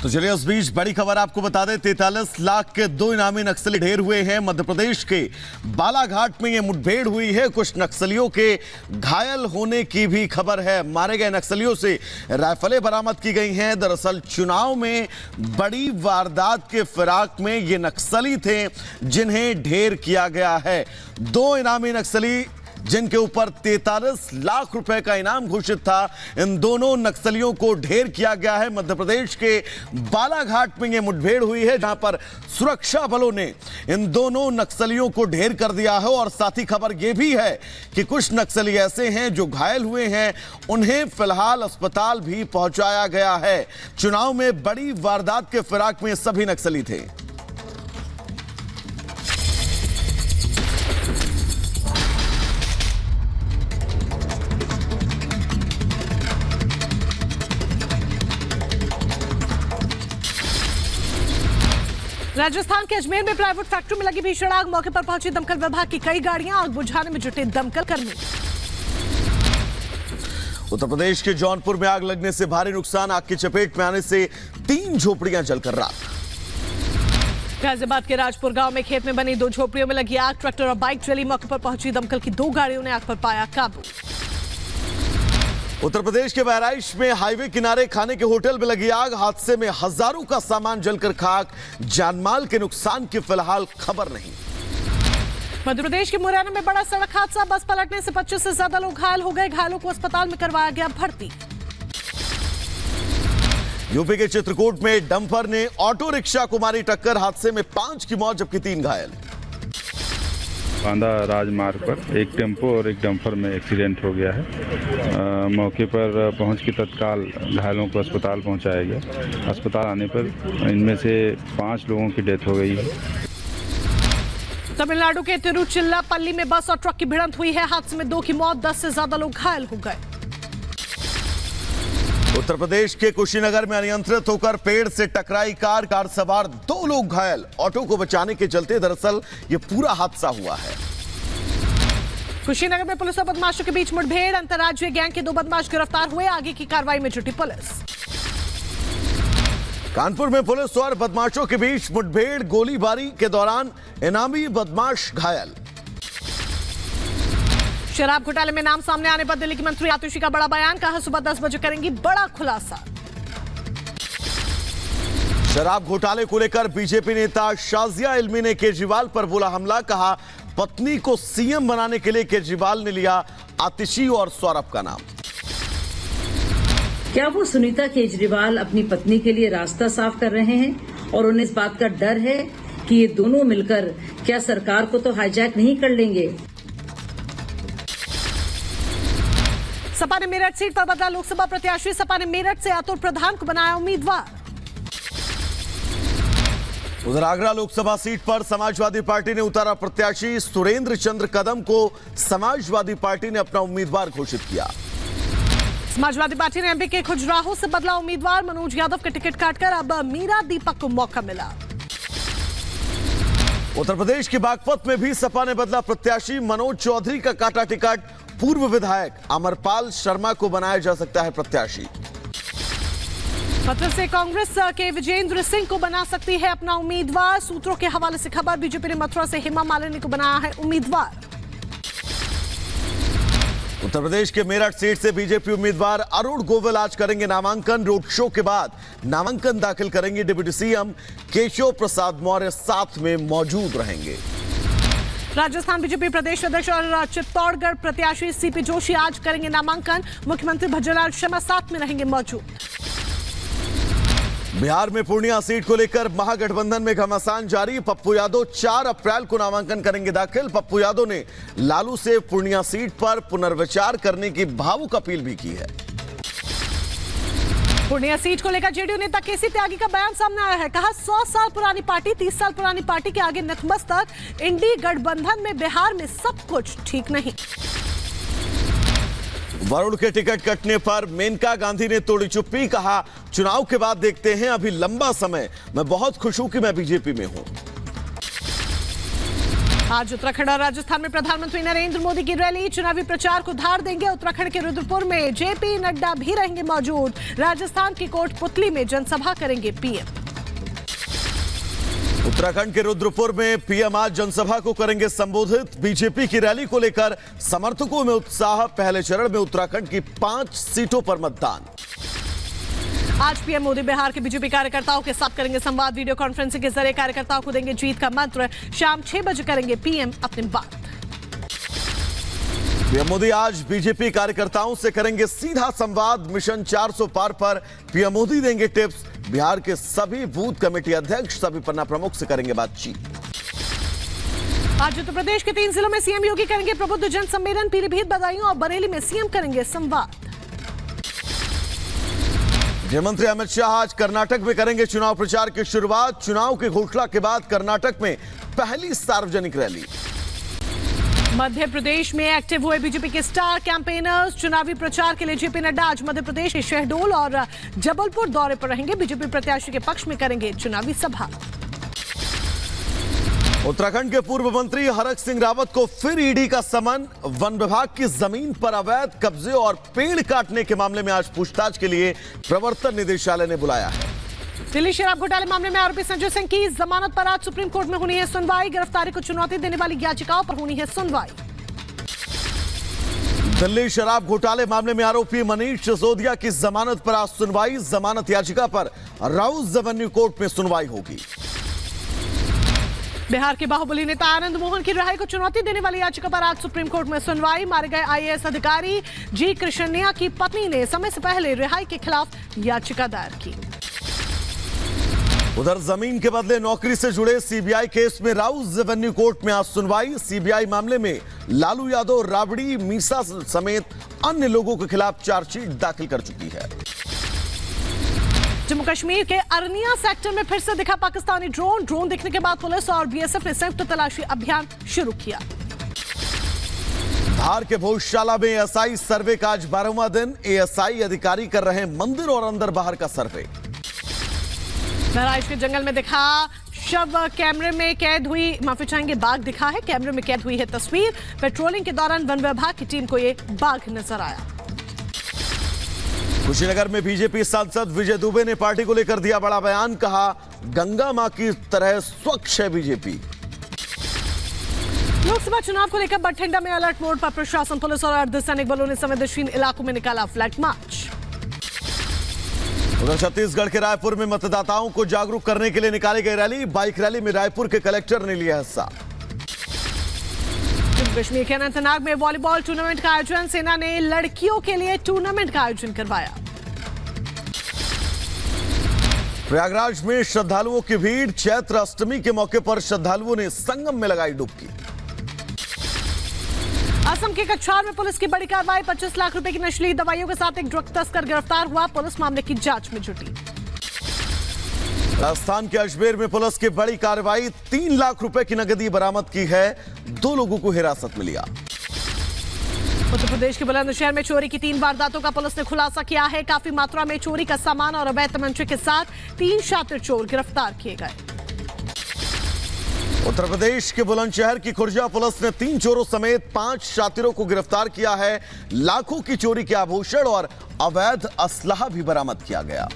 तो चलिए उस बीच बड़ी खबर आपको बता दें, 43 लाख के 2 इनामी नक्सली ढेर हुए हैं। मध्य प्रदेश के बालाघाट में ये मुठभेड़ हुई है। कुछ नक्सलियों के घायल होने की भी खबर है। मारे गए नक्सलियों से राइफलें बरामद की गई हैं। दरअसल चुनाव में बड़ी वारदात के फिराक में ये नक्सली थे जिन्हें ढेर किया गया है। 2 इनामी नक्सली जिनके ऊपर 43 लाख रुपए का इनाम घोषित था, इन दोनों नक्सलियों को ढेर किया गया है। मध्य प्रदेश के बालाघाट में यह मुठभेड़ हुई है जहां पर सुरक्षा बलों ने इन दोनों नक्सलियों को ढेर कर दिया है। और साथ ही खबर यह भी है कि कुछ नक्सली ऐसे हैं जो घायल हुए हैं, उन्हें फिलहाल अस्पताल भी पहुंचाया गया है। चुनाव में बड़ी वारदात के फिराक में सभी नक्सली थे। राजस्थान के अजमेर में प्लाईवुड फैक्ट्री में लगी भीषण आग। मौके पर पहुंची दमकल विभाग की कई गाड़ियां, आग बुझाने में जुटे दमकल कर्मी। उत्तर प्रदेश के जौनपुर में आग लगने से भारी नुकसान। आग की चपेट में आने से 3 झोपड़ियां जलकर राख। गाजियाबाद के राजपुर गांव में खेत में बनी 2 झोपड़ियों में लगी आग। ट्रैक्टर और बाइक जली। मौके पर पहुंची दमकल की 2 गाड़ियों ने आग पर पाया काबू। उत्तर प्रदेश के बहराइच में हाईवे किनारे खाने के होटल में लगी आग। हादसे में हजारों का सामान जलकर खाक। जानमाल के नुकसान की फिलहाल खबर नहीं। मध्य प्रदेश के मुरैना में बड़ा सड़क हादसा। बस पलटने से 25 से ज्यादा लोग घायल हो गए। घायलों को अस्पताल में करवाया गया भर्ती। यूपी के चित्रकूट में डंपर ने ऑटो रिक्शा को मारी टक्कर। हादसे में 5 की मौत जबकि 3 घायल। बांदा राजमार्ग पर एक टेम्पो और एक डंपर में एक्सीडेंट हो गया है। मौके पर पहुंच के तत्काल घायलों को अस्पताल पहुंचाया गया। अस्पताल आने पर इनमें से 5 लोगों की डेथ हो गई है। तमिलनाडु के तिरुचिल्लापल्ली में बस और ट्रक की भिड़ंत हुई है। हादसे में 2 की मौत, 10 से ज्यादा लोग घायल हो गए। उत्तर प्रदेश के कुशीनगर में अनियंत्रित होकर पेड़ से टकराई कार। कार सवार 2 लोग घायल। ऑटो को बचाने के चलते दरअसल ये पूरा हादसा हुआ है। कुशीनगर में पुलिस और बदमाशों के बीच मुठभेड़। अंतर्राज्यीय गैंग के 2 बदमाश गिरफ्तार हुए। आगे की कार्रवाई में जुटी पुलिस। कानपुर में पुलिस और बदमाशों के बीच मुठभेड़। गोलीबारी के दौरान इनामी बदमाश घायल। शराब घोटाले में नाम सामने आने पर दिल्ली की मंत्री आतिशी का बड़ा बयान। कहा सुबह 10 बजे करेंगी बड़ा खुलासा। शराब घोटाले को लेकर बीजेपी नेता शाजिया इल्मी ने केजरीवाल पर बोला हमला। कहा पत्नी को सीएम बनाने के लिए केजरीवाल ने लिया आतिशी और सौरभ का नाम। क्या वो सुनीता केजरीवाल अपनी पत्नी के लिए रास्ता साफ कर रहे हैं और उन्हें इस बात का डर है कि ये दोनों मिलकर क्या सरकार को तो हाईजैक नहीं कर लेंगे? सपा ने मेरठ सीट पर बदला लोकसभा प्रत्याशी। सपा ने मेरठ से अतुल प्रधान को बनाया उम्मीदवार। उधर आगरा लोकसभा सीट पर समाजवादी पार्टी ने उतारा प्रत्याशी। सुरेंद्र चंद्र कदम को समाजवादी पार्टी ने अपना उम्मीदवार घोषित किया। समाजवादी पार्टी ने एमपी के खुजराहो से बदला उम्मीदवार। मनोज यादव का टिकट काटकर अब मीरा दीपक को मौका मिला। उत्तर प्रदेश के बागपत में भी सपा ने बदला प्रत्याशी। मनोज चौधरी का काटा टिकट। पूर्व विधायक अमरपाल शर्मा को बनाया जा सकता है प्रत्याशी। पत्र से कांग्रेस के विजेंद्र सिंह को बना सकती है अपना उम्मीदवार। सूत्रों के हवाले से खबर। बीजेपी ने मथुरा से हेमा मालिनी को बनाया है उम्मीदवार। उत्तर प्रदेश के मेरठ सीट से बीजेपी उम्मीदवार अरुण गोविल आज करेंगे नामांकन। रोड शो के बाद नामांकन दाखिल करेंगे डिप्टी सीएम केशव प्रसाद मौर्य साथ में मौजूद रहेंगे। राजस्थान बीजेपी प्रदेश अध्यक्ष और चित्तौड़गढ़ प्रत्याशी सीपी जोशी आज करेंगे नामांकन। मुख्यमंत्री भजनलाल शर्मा साथ में रहेंगे मौजूद। बिहार में पूर्णिया सीट को लेकर महागठबंधन में घमासान जारी। पप्पू यादव 4 अप्रैल को नामांकन करेंगे दाखिल। पप्पू यादव ने लालू से पूर्णिया सीट पर पुनर्विचार करने की भावुक अपील भी की है। पूर्णिया सीट को लेकर जेडीयू नेता केसी त्यागी का बयान सामने आया है। कहा 100 साल पुरानी पार्टी, 30 साल पुरानी पार्टी के आगे नतमस्तक। इंडी गठबंधन में बिहार में सब कुछ ठीक नहीं। वरुण के टिकट कटने पर मेनका गांधी ने तोड़ी चुप्पी। कहा चुनाव के बाद देखते हैं, अभी लंबा समय। मैं बहुत खुश हूं कि मैं बीजेपी में हूं। आज उत्तराखंड और राजस्थान में प्रधानमंत्री नरेंद्र मोदी की रैली, चुनावी प्रचार को धार देंगे। उत्तराखंड के रुद्रपुर में जेपी नड्डा भी रहेंगे मौजूद। राजस्थान की कोटपुतली में जनसभा करेंगे पीएम। उत्तराखंड के रुद्रपुर में पीएम आज जनसभा को करेंगे संबोधित। बीजेपी की रैली को लेकर समर्थकों में उत्साह। पहले चरण में उत्तराखंड की 5 सीटों पर मतदान। आज पीएम मोदी बिहार के बीजेपी कार्यकर्ताओं के साथ करेंगे संवाद। वीडियो कॉन्फ्रेंसिंग के जरिए कार्यकर्ताओं को देंगे जीत का मंत्र। शाम 6 बजे करेंगे पीएम अपनी बात। पीएम मोदी आज बीजेपी कार्यकर्ताओं से करेंगे सीधा संवाद। मिशन 400 पार पर पीएम मोदी देंगे टिप्स। बिहार के सभी बूथ कमेटी अध्यक्ष, सभी पन्ना प्रमुख से करेंगे बातचीत। आज उत्तर प्रदेश के 3 जिलों में सीएम योगी करेंगे प्रबुद्ध जन सम्मेलन। पीलीभीत, बदायूं और बरेली में सीएम करेंगे संवाद। गृहमंत्री अमित शाह आज कर्नाटक में करेंगे चुनाव प्रचार की शुरुआत। चुनाव की घोषणा के बाद कर्नाटक में पहली सार्वजनिक रैली। मध्य प्रदेश में एक्टिव हुए बीजेपी के स्टार कैंपेनर्स। चुनावी प्रचार के लिए जेपी नड्डा आज मध्य प्रदेश के शहडोल और जबलपुर दौरे पर रहेंगे। बीजेपी प्रत्याशी के पक्ष में करेंगे चुनावी सभा। उत्तराखंड के पूर्व मंत्री हरक सिंह रावत को फिर ईडी का समन। वन विभाग की जमीन पर अवैध कब्जे और पेड़ काटने के मामले में आज पूछताछ के लिए प्रवर्तन निदेशालय ने बुलाया है। दिल्ली शराब घोटाले मामले में आरोपी संजय सिंह की जमानत पर आज सुप्रीम कोर्ट में होनी है सुनवाई। गिरफ्तारी को चुनौती देने वाली याचिकाओं पर होनी है सुनवाई। दिल्ली शराब घोटाले मामले में आरोपी मनीष सिसोदिया की जमानत पर आज सुनवाई। जमानत याचिका पर राउस रेवेन्यू कोर्ट में सुनवाई होगी। बिहार के बाहुबली नेता आनंद मोहन की रिहाई को चुनौती देने वाली याचिका पर आज सुप्रीम कोर्ट में सुनवाई। मारे गए आईएएस अधिकारी जी कृष्णैया की पत्नी ने समय से पहले रिहाई के खिलाफ याचिका दायर की। उधर जमीन के बदले नौकरी से जुड़े सीबीआई केस में राउस रेवेन्यू कोर्ट में आज सुनवाई। सीबीआई मामले में लालू यादव, राबड़ी, मीसा समेत अन्य लोगों के खिलाफ चार्जशीट दाखिल कर चुकी है। जम्मू कश्मीर के अरनिया सेक्टर में फिर से दिखा पाकिस्तानी ड्रोन। ड्रोन दिखने के बाद पुलिस और बीएसएफ ने संयुक्त तलाशी अभियान शुरू किया। धार के भोजशाला में एएसआई सर्वे का आज 12वां दिन। एएसआई अधिकारी कर रहे हैं मंदिर और अंदर बाहर का सर्वे। बहराइच के जंगल में दिखा शव। कैमरे में कैद हुई, माफी चाहेंगे, बाघ दिखा है। कैमरे में कैद हुई है तस्वीर। पेट्रोलिंग के दौरान वन विभाग की टीम को ये बाघ नजर आया। कुशीनगर में बीजेपी सांसद विजय दुबे ने पार्टी को लेकर दिया बड़ा बयान। कहा, गंगा मां की तरह स्वच्छ है बीजेपी। लोकसभा चुनाव को लेकर बठिंडा में अलर्ट मोड पर प्रशासन। पुलिस और अर्धसैनिक बलों ने संवेदनशील इलाकों में निकाला फ्लैग मार्च। उधर छत्तीसगढ़ के रायपुर में मतदाताओं को जागरूक करने के लिए निकाली गई रैली। बाइक रैली में रायपुर के कलेक्टर ने लिया हिस्सा। जम्मू कश्मीर के अनंतनाग में वॉलीबॉल टूर्नामेंट का आयोजन। सेना ने लड़कियों के लिए टूर्नामेंट का आयोजन करवाया। प्रयागराज में श्रद्धालुओं की भीड़। चैत्र अष्टमी के मौके पर श्रद्धालुओं ने संगम में लगाई डुबकी। असम के कछार में पुलिस की बड़ी कार्रवाई। 25 लाख रुपए की नशीली दवाइयों के साथ एक ड्रग तस्कर गिरफ्तार हुआ। पुलिस मामले की जांच में जुटी। राजस्थान के अजमेर में पुलिस की बड़ी कार्रवाई। 3 लाख रुपए की नकदी बरामद की है। 2 लोगों को हिरासत में लिया। उत्तर प्रदेश के बुलंदशहर में चोरी की 3 वारदातों का पुलिस ने खुलासा किया है। काफी मात्रा में चोरी का सामान और अवैध तमंचे के साथ 3 शातिर चोर गिरफ्तार किए गए। उत्तर प्रदेश के बुलंदशहर की खुर्जा पुलिस ने 3 चोरों समेत 5 शातिरों को गिरफ्तार किया है। लाखों की चोरी के आभूषण और अवैध असलहा भी बरामद किया गया।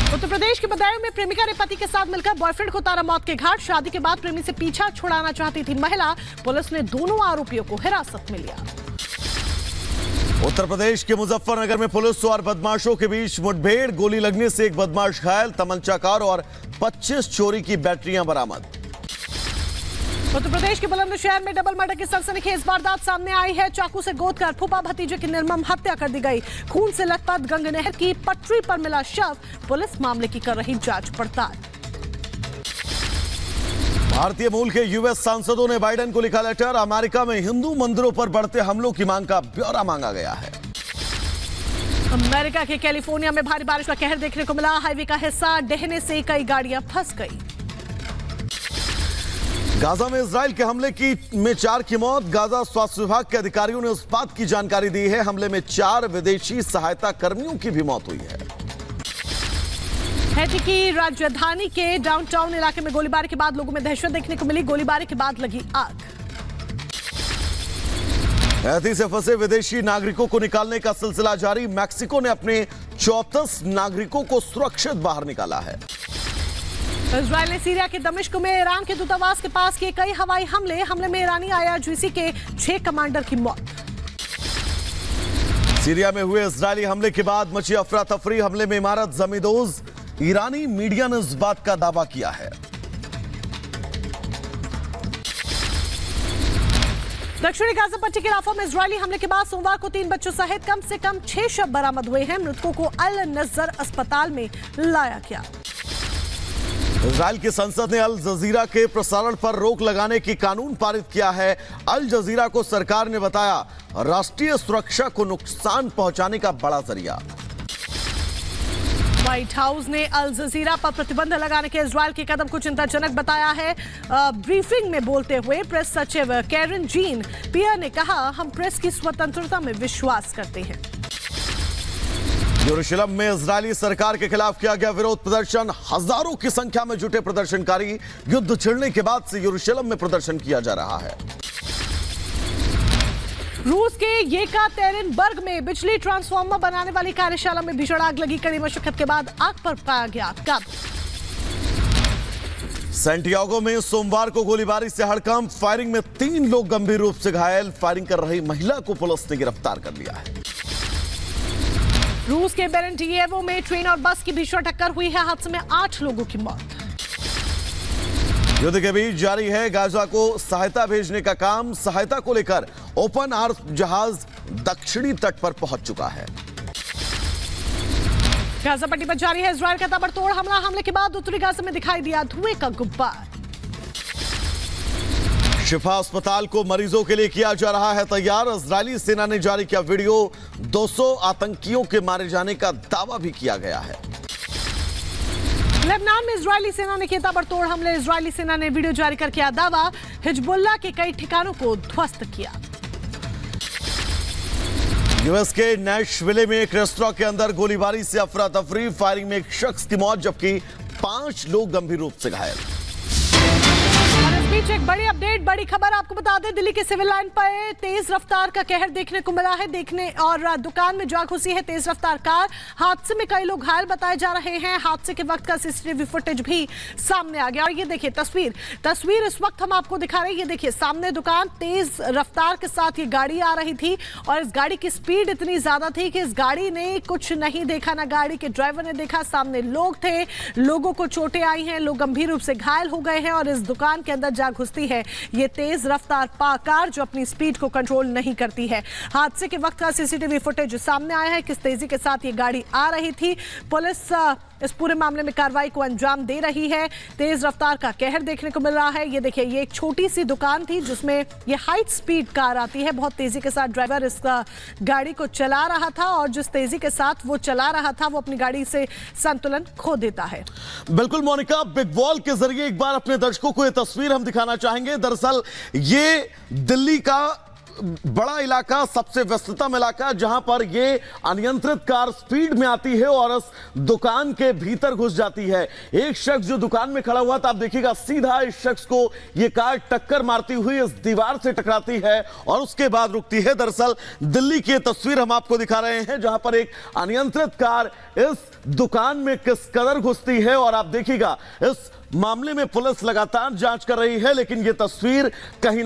उत्तर प्रदेश के बदायूं में प्रेमिका ने पति के साथ मिलकर बॉयफ्रेंड को उतारा मौत के घाट। शादी के बाद प्रेमी से पीछा छुड़ाना चाहती थी महिला। पुलिस ने दोनों आरोपियों को हिरासत में लिया। उत्तर प्रदेश के मुजफ्फरनगर में पुलिस और बदमाशों के बीच मुठभेड़। गोली लगने से एक बदमाश घायल। तमंचाकार और 25 चोरी की बैटरियां बरामद। उत्तर प्रदेश के बुलंदशहर में डबल मर्डर की सनसनीखेज वारदात सामने आई है। चाकू से गोदकर फूफा भतीजे की निर्मम हत्या कर दी गई। खून से लथपथ गंगा नहर की पटरी पर मिला शव। पुलिस मामले की कर रही जांच पड़ताल। भारतीय मूल के यूएस सांसदों ने बाइडेन को लिखा लेटर। अमेरिका में हिंदू मंदिरों पर बढ़ते हमलों की मांग का ब्यौरा मांगा गया है। अमेरिका के कैलिफोर्निया में भारी बारिश का कहर देखने को मिला। हाईवे का हिस्सा ढहने से कई गाड़ियां फंस गई। गाजा में इजराइल के हमले में 4 की मौत। गाजा स्वास्थ्य विभाग के अधिकारियों ने उस बात की जानकारी दी है हमले में 4 विदेशी सहायता कर्मियों की भी मौत हुई है। हैती की राजधानी के डाउनटाउन इलाके में गोलीबारी के बाद लोगों में दहशत देखने को मिली। गोलीबारी के बाद लगी आग। हैती से फंसे विदेशी नागरिकों को निकालने का सिलसिला जारी। मैक्सिको ने अपने 34 नागरिकों को सुरक्षित बाहर निकाला है। इजराइल ने सीरिया के दमिश्क में ईरान के दूतावास के पास किए कई हवाई हमले में ईरानी IRGC के 6 कमांडर की मौत। सीरिया में हुए इजरायली हमले के बाद मची अफरा तफरी। हमले में इमारत जमींदोज। ईरानी मीडिया ने इस बात का दावा किया है। दक्षिणी गाजा पट्टी के राफा में इजरायली हमले के बाद सोमवार को 3 बच्चों सहित कम से कम 6 शव बरामद हुए हैं। मृतकों को अल नज़र अस्पताल में लाया गया। इजराइल की संसद ने अल जजीरा के प्रसारण पर रोक लगाने की कानून पारित किया है। अल जजीरा को सरकार ने बताया राष्ट्रीय सुरक्षा को नुकसान पहुंचाने का बड़ा जरिया। व्हाइट हाउस ने अल जजीरा पर प्रतिबंध लगाने के इजराइल के कदम को चिंताजनक बताया है। ब्रीफिंग में बोलते हुए प्रेस सचिव कैरन जीन पियर ने कहा, हम प्रेस की स्वतंत्रता में विश्वास करते हैं। यरूशलेम में इजरायली सरकार के खिलाफ किया गया विरोध प्रदर्शन। हजारों की संख्या में जुटे प्रदर्शनकारी। युद्ध छिड़ने के बाद से यरूशलेम में प्रदर्शन किया जा रहा है। रूस के येकातेरिनबर्ग में बिजली ट्रांसफार्मर बनाने वाली कार्यशाला में भीषण आग लगी। कड़ी मशक्कत के बाद आग पर पाया गया काबू। सैंटियागो में सोमवार को गोलीबारी से हड़कंप। फायरिंग में 3 लोग गंभीर रूप से घायल। फायरिंग कर रही महिला को पुलिस ने गिरफ्तार कर लिया है। रूस के बेरेंटियेवो में ट्रेन और बस की भीषण टक्कर हुई है। हादसे में 8 लोगों की मौत। युद्ध के बीच जारी है गाजा को सहायता भेजने का काम। सहायता को लेकर ओपन आर्म जहाज दक्षिणी तट पर पहुंच चुका है। गाजा पट्टी पर जारी है इजराइल का ताबड़तोड़ हमला। हमले के बाद उत्तरी गाजा में दिखाई दिया धुएं का गुब्बार। शिफा अस्पताल को मरीजों के लिए किया जा रहा है तैयार। इजरायली सेना ने जारी किया वीडियो। 200 आतंकियों के मारे जाने का दावा भी किया गया है। लेबनान में इजरायली सेना ने किया ताबड़तोड़ हमले। इजरायली सेना ने वीडियो जारी कर किया दावा, हिजबुल्लाह के कई ठिकानों को ध्वस्त किया। यूएस के नैशविले में एक रेस्तरां के अंदर गोलीबारी से अफरा तफरी। फायरिंग में एक शख्स की मौत जबकि 5 लोग गंभीर रूप से घायल। और इस बीच एक बड़ी अपडेट, बड़ी खबर आपको बता दें। दिल्ली के सिविल लाइन पर तेज रफ्तार का कहर देखने को मिला है। और दुकान में जा घुसी है तेज रफ्तार कार। हादसे में कई लोग घायल बताए जा रहे हैं। हादसे के वक्त का सीसीटीवी फुटेज भी सामने आ गया। और ये देखिए तस्वीर इस वक्त हम आपको दिखा रहे हैं। ये देखिए सामने दुकान, तेज रफ्तार के साथ ये गाड़ी आ रही थी और इस गाड़ी की स्पीड इतनी ज्यादा थी कि इस गाड़ी ने कुछ नहीं देखा, ना गाड़ी के ड्राइवर ने देखा। सामने लोग थे, लोगों को चोटें आई हैं, लोग गंभीर रूप से घायल हो गए हैं। और इस दुकान के अंदर जा घुसती है ये तेज रफ्तार कार जो अपनी स्पीड को कंट्रोल नहीं करती है। हादसे के वक्त का सीसीटीवी फुटेज सामने आया है। किस तेजी के साथ ये गाड़ी आ रही थी। पुलिस इस पूरे मामले में कार्रवाई को अंजाम दे रही है। तेज रफ्तार का कहर देखने को मिल रहा है। ये देखिए, ये एक छोटी सी दुकान थी जिसमें ये हाई स्पीड कार आती है। बहुत तेजी के साथ ड्राइवर इस गाड़ी को चला रहा था और जिस तेजी के साथ वो चला रहा था वो अपनी गाड़ी से संतुलन खो देता है। बिल्कुल मोनिका, बिग वॉल के जरिए एक बार अपने दर्शकों को यह तस्वीर हम दिखाना चाहेंगे। दरअसल ये दिल्ली का बड़ा इलाका, सबसे व्यस्ततम इलाका, जहां पर ये अनियंत्रित कार स्पीड में आती है और उस दुकान के भीतर घुस जाती है। एक शख्स जो दुकान में खड़ा हुआ था, आप देखिएगा सीधा इस शख्स को ये कार टक्कर मारती हुई इस दीवार से टकराती है और उसके बाद रुकती है। दरअसल दिल्ली की तस्वीर हम आपको दिखा रहे हैं जहां पर एक अनियंत्रित कार इस दुकान में किस कदर घुसती है। और आप देखिएगा इस मामले में पुलिस लगातार जांच कर रही है, लेकिन यह तस्वीर कहीं ना